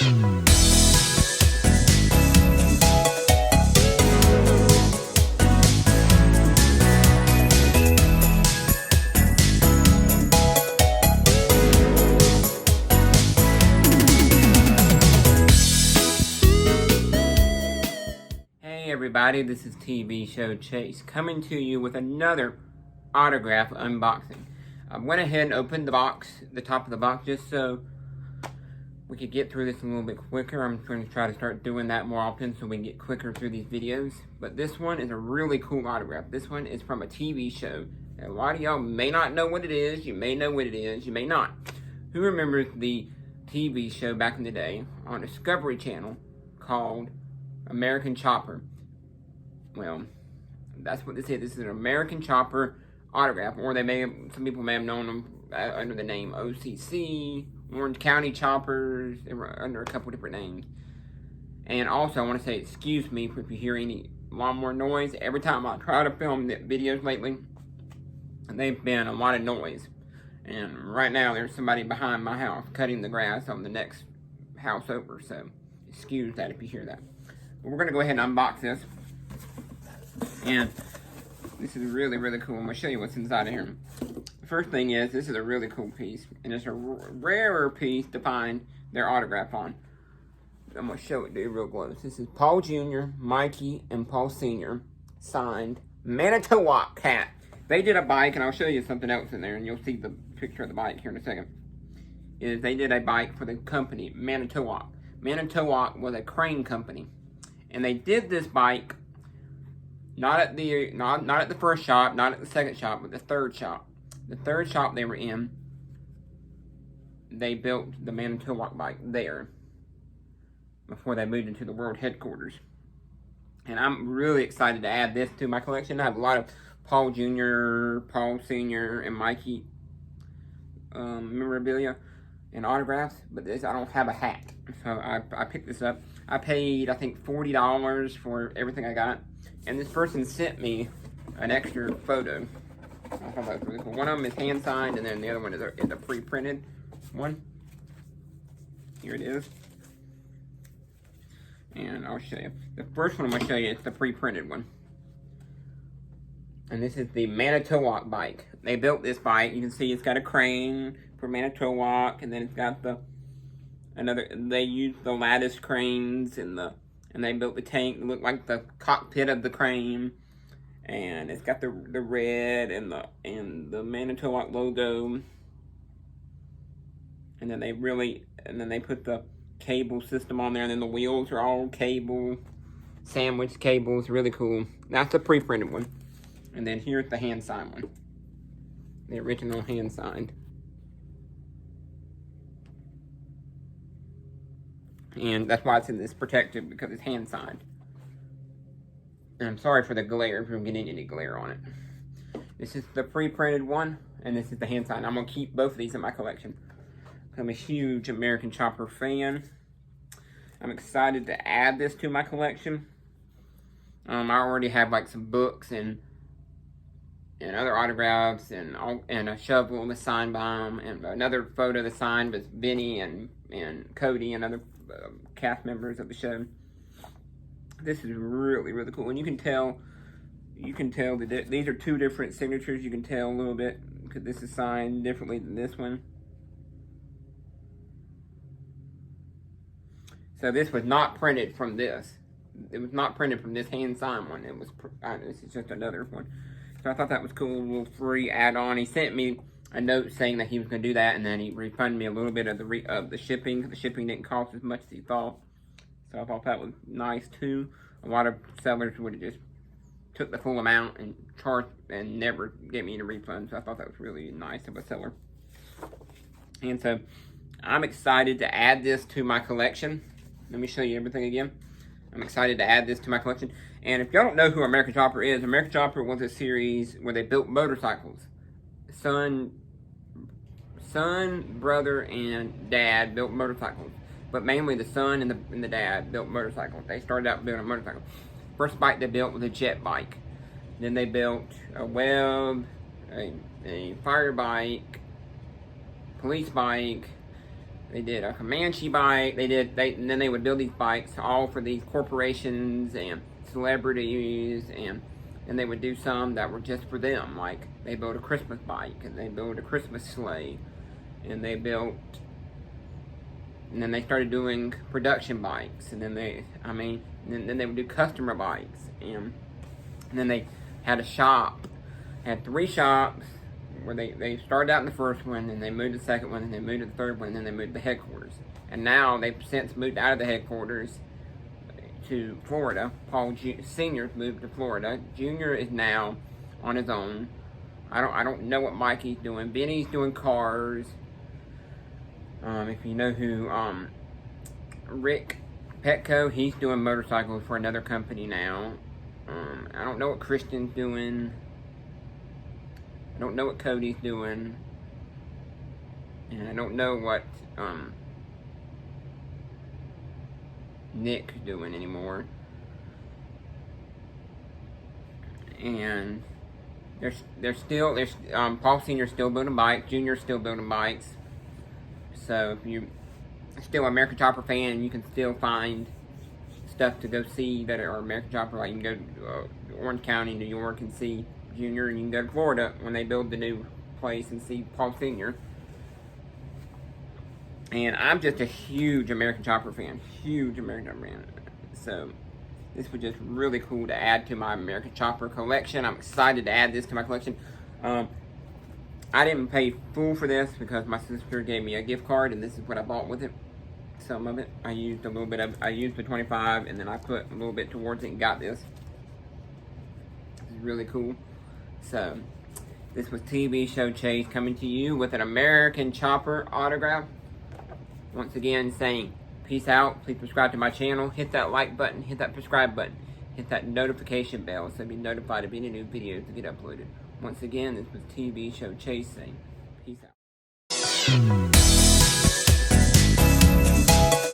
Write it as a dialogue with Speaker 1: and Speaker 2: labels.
Speaker 1: Hey everybody, this is TV Show Chase coming to you with another autograph unboxing. I went ahead and opened the box, the top of the box, just so we could get through this a little bit quicker. I'm going to try to start doing that more often so we can get quicker through these videos. But this one is a really cool autograph. This one is from a TV show. A lot of y'all may not know what it is. You may know what it is. You may not. Who remembers the TV show back in the day on Discovery Channel called American Chopper? Well, that's what this is. This is an American Chopper autograph, or some people may have known them under the name OCC, Orange County Choppers. They were under a couple different names. And also, I want to say excuse me if you hear any lawnmower noise. Every time I try to film the videos lately, they've been a lot of noise. And right now, there's somebody behind my house cutting the grass on the next house over. So, excuse that if you hear that. But we're going to go ahead and unbox this. And this is really, really cool. I'm going to show you what's inside of here. The first thing is, this is a really cool piece. And it's a rarer piece to find their autograph on. I'm going to show it to you real close. This is Paul Jr., Mikey, and Paul Sr. signed Manitowoc Cat. They did a bike, and I'll show you something else in there, and you'll see the picture of the bike here in a second. They did a bike for the company, Manitowoc. Manitowoc was a crane company. And they did this bike not at the first shop, not at the second shop, but the third shop. The third shop they were in, they built the Manitowoc bike there before they moved into the world headquarters. And I'm really excited to add this to my collection. I have a lot of Paul Jr., Paul Sr., and Mikey memorabilia and autographs, but I don't have a hat. So I picked this up. I paid, I think, $40 for everything I got. And this person sent me an extra photo. I thought that was really cool. One of them is hand-signed, and then the other one is a pre-printed one. Here it is. And I'll show you. The first one I'm going to show you is the pre-printed one. And this is the Manitowoc bike. They built this bike. You can see it's got a crane for Manitowoc, and then it's got they used the lattice cranes and they built the tank that looked like the cockpit of the crane, and it's got the red and the Manitowoc logo, and then they put the cable system on there, and then the wheels are all cable, sandwich cables, really cool. That's the pre-printed one, and then here's the hand-signed one, the original hand-signed. And that's why it's protected, because it's hand-signed. And I'm sorry for the glare, if you're getting any glare on it. This is the pre-printed one, and this is the hand-signed. I'm going to keep both of these in my collection. I'm a huge American Chopper fan. I'm excited to add this to my collection. I already have like some books and other autographs and a shovel that's signed by them, and another photo that's signed with Benny and Cody and other cast members of the show. This is really, really cool, and you can tell that these are two different signatures. You can tell a little bit because this is signed differently than this one. So this was not printed from this. It was not printed from this hand-signed one. It was. This is just another one. So I thought that was cool, a little free add-on. He sent me a note saying that he was going to do that, and then he refunded me a little bit of the shipping. The shipping didn't cost as much as he thought. So I thought that was nice too. A lot of sellers would have just took the full amount and charged and never gave me any refund. So I thought that was really nice of a seller. And so I'm excited to add this to my collection. Let me show you everything again. I'm excited to add this to my collection. And if y'all don't know who American Chopper is, American Chopper was a series where they built motorcycles. Son, brother, and dad built motorcycles. But mainly the son and the dad built motorcycles. They started out building motorcycles. First bike they built was a jet bike. Then they built a web, a fire bike, police bike, They did a Comanche bike. And then they would build these bikes all for these corporations and celebrities, and they would do some that were just for them. Like they built a Christmas bike, and they built a Christmas sleigh, and they built. And then they started doing production bikes, and then then they would do customer bikes, and then they had a shop, had 3 shops, where they started out in the first one, and they moved to the second one, and they moved to the third one, and then they moved to the headquarters. And now they've since moved out of the headquarters to Florida. Paul Sr. moved to Florida. Junior is now on his own. I don't know what Mikey's doing. Benny's doing cars. If you know who Rick Petco, he's doing motorcycles for another company now. I don't know what Christian's doing. I don't know what Cody's doing. And I don't know what Nick's doing anymore. And there's Paul Sr.'s still building bikes, Junior's still building bikes. So if you're still an American Chopper fan, you can still find stuff to go see that are American Chopper. Like you can go to Orange County, New York, and see Junior, and you can go to Florida when they build the new place and see Paul Sr. And I'm just a huge American Chopper fan, so this was just really cool to add to my American Chopper collection. I'm excited to add this to my collection. I didn't pay full for this because my sister gave me a gift card, and this is what I bought with it. Some of it I used a little bit of. I used the 25, and then I put a little bit towards it and got this. This is really cool. So this was TV Show Chase coming to you with an American Chopper autograph. Once again, saying peace out. Please subscribe to my channel. Hit that like button. Hit that subscribe button. Hit that notification bell so you'll be notified of any new videos that get uploaded. Once again, this was TV Show Chase saying peace out.